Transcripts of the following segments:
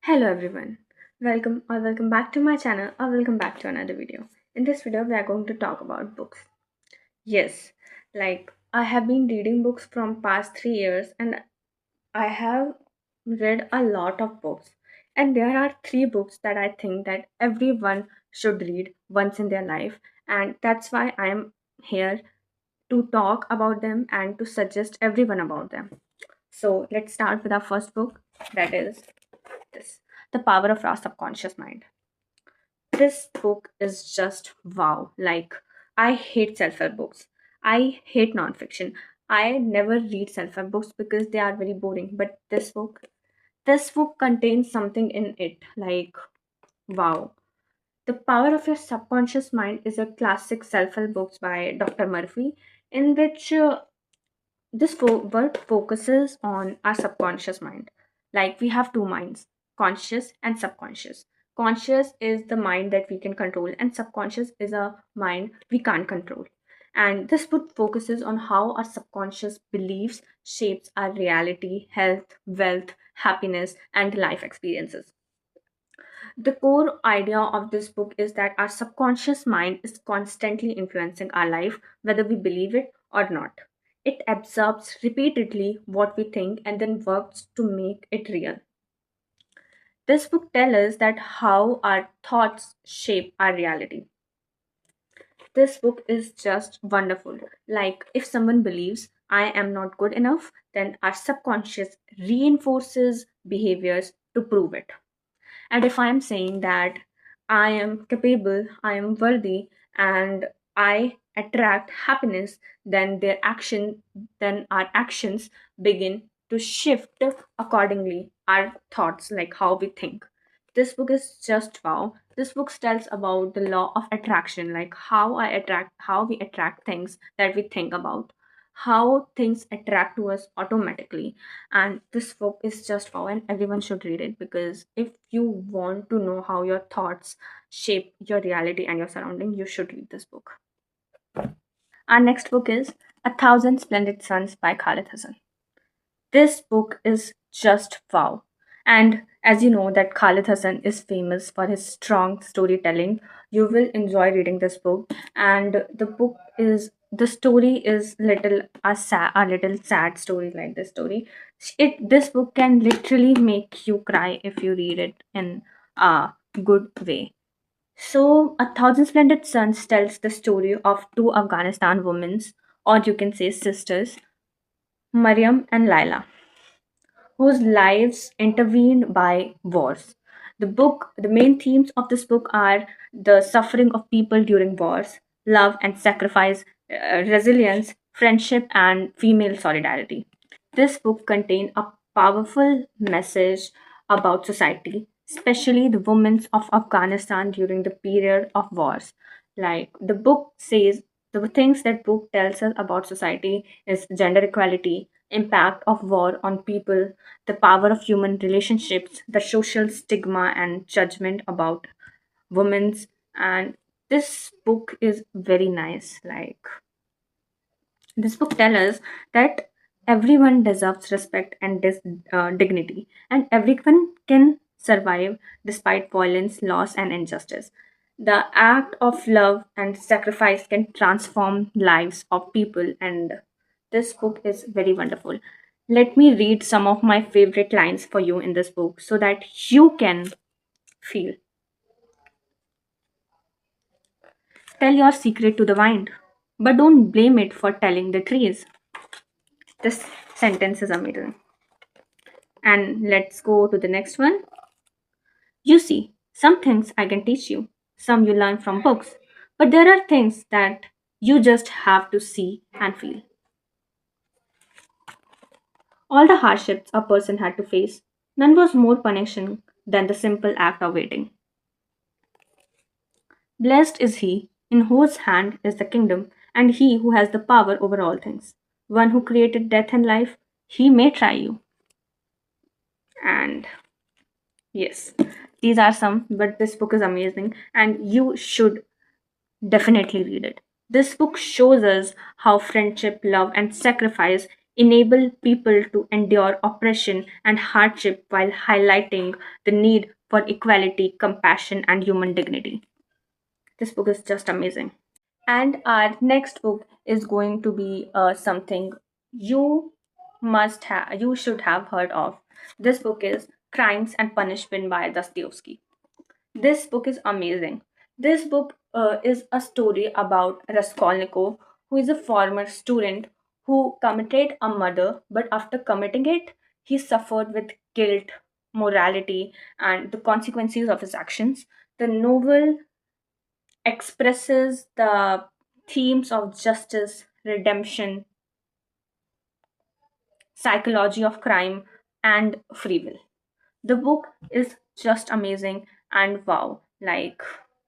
Hello everyone. Welcome back to my channel or welcome back to another video. In this video we are going to talk about books. Yes, I have been reading books from past 3 years and I have read a lot of books. And there are 3 books that I think that everyone should read once in their life, and that's why I am here to talk about them and to suggest everyone about them. So, let's start with our first book, that is this, The Power of Our Subconscious Mind. This book is just wow. I hate self-help books. I hate nonfiction. I never read self-help books because they are very boring. But this book contains something in it. Wow. The Power of Your Subconscious Mind is a classic self-help book by Dr. Murphy, in which work focuses on our subconscious mind. Like we have two minds, conscious and subconscious. Conscious is the mind that we can control, and subconscious is a mind we can't control. And this book focuses on how our subconscious beliefs shapes our reality, health, wealth, happiness, and life experiences. The core idea of this book is that our subconscious mind is constantly influencing our life, whether we believe it or not. It absorbs repeatedly what we think and then works to make it real. This book tells us that how our thoughts shape our reality. This book is just wonderful. Like, if someone believes I am not good enough, then our subconscious reinforces behaviors to prove it. And if I'm saying that I am capable, I am worthy, and I attract happiness, then then our actions begin to shift accordingly. Our thoughts, like how we think. This book is just wow. This book tells about the law of attraction, like how we attract things that we think about, how things attract to us automatically. And this book is just wow, and everyone should read it, because if you want to know how your thoughts shape your reality and your surrounding, you should read this book. Our next book is A Thousand Splendid Suns by Khalid Hassan. This book is just wow. And as you know that Khalid Hassan is famous for his strong storytelling, you will enjoy reading this book. And the story is a little sad story, like this story. This book can literally make you cry if you read it in a good way. So, A Thousand Splendid Suns tells the story of two Afghanistan women, or you can say sisters, Mariam and Laila, whose lives intervened by wars. The main themes of this book are the suffering of people during wars, love and sacrifice, resilience, friendship, and female solidarity. This book contains a powerful message about society, especially the women of Afghanistan during the period of wars. Like the book says, the things that book tells us about society is gender equality, impact of war on people, the power of human relationships, the social stigma and judgment about women's. And this book is very nice. Like this book tells us that everyone deserves respect and dignity, and everyone can survive despite violence, loss, and injustice. The act of love and sacrifice can transform lives of people, and this book is very wonderful. Let me read some of my favorite lines for you in this book so that you can feel. Tell your secret to the wind, but don't blame it for telling the trees. This sentence is amazing. And let's go to the next one. You see, some things I can teach you, some you learn from books, but there are things that you just have to see and feel. All the hardships a person had to face, none was more punishing than the simple act of waiting. Blessed is he in whose hand is the kingdom, and he who has the power over all things. One who created death and life, he may try you. And yes, these are some, but this book is amazing, and you should definitely read it. This book shows us how friendship, love, and sacrifice enable people to endure oppression and hardship while highlighting the need for equality, compassion, and human dignity. This book is just amazing. And our next book is going to be something you should have heard of. This book is Crimes and Punishment by Dostoevsky. This book is amazing. This book is a story about Raskolnikov, who is a former student who committed a murder, but after committing it, he suffered with guilt, morality, and the consequences of his actions. The novel expresses the themes of justice, redemption, psychology of crime, and free will. The book is just amazing and wow, like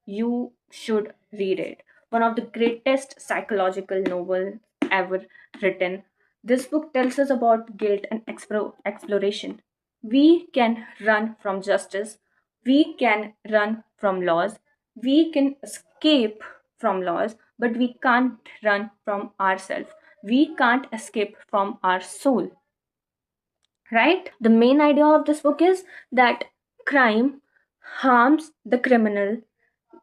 you should read it. One of the greatest psychological novels ever written. This book tells us about guilt and exploration. We can run from justice, we can run from laws, we can escape from laws, but we can't run from ourselves. We can't escape from our soul, right? The main idea of this book is that crime harms the criminal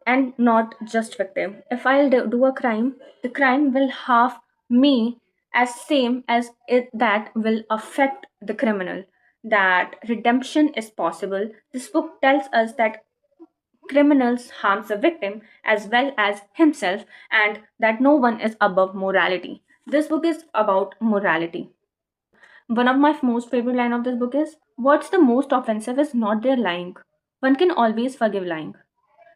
and not just victim. If I'll do a crime, the crime will harm me as same as it that will affect the criminal. That redemption is possible. This book tells us that criminals harms the victim as well as himself, and that no one is above morality. This book is about morality. One of my most favorite line of this book is, what's the most offensive is not their lying. One can always forgive lying.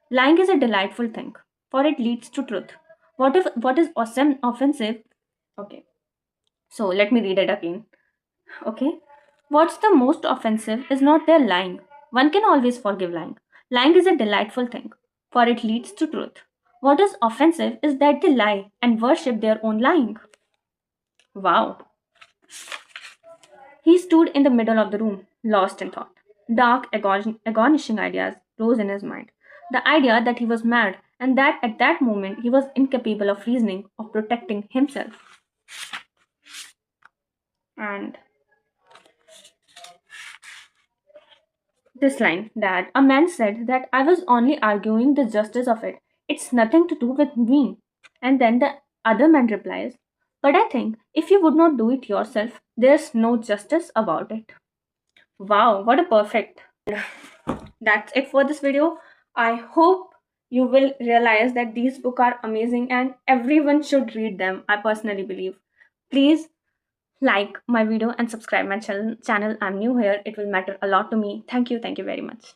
Lying is a delightful thing, for it leads to truth. What is awesome offensive? Okay, so let me read it again. Okay. What's the most offensive is not their lying. One can always forgive lying. Lying is a delightful thing, for it leads to truth. What is offensive is that they lie and worship their own lying. Wow. He stood in the middle of the room, lost in thought. Dark, agonizing ideas rose in his mind. The idea that he was mad and that at that moment he was incapable of reasoning, of protecting himself. And this line that a man said that I was only arguing the justice of it. It's nothing to do with me. And then the other man replies, but I think if you would not do it yourself, there's no justice about it. Wow, what a perfect. That's it for this video. I hope you will realize that these books are amazing and everyone should read them. I personally believe. Please like my video and subscribe my channel. I'm new here. It will matter a lot to me. Thank you. Thank you very much.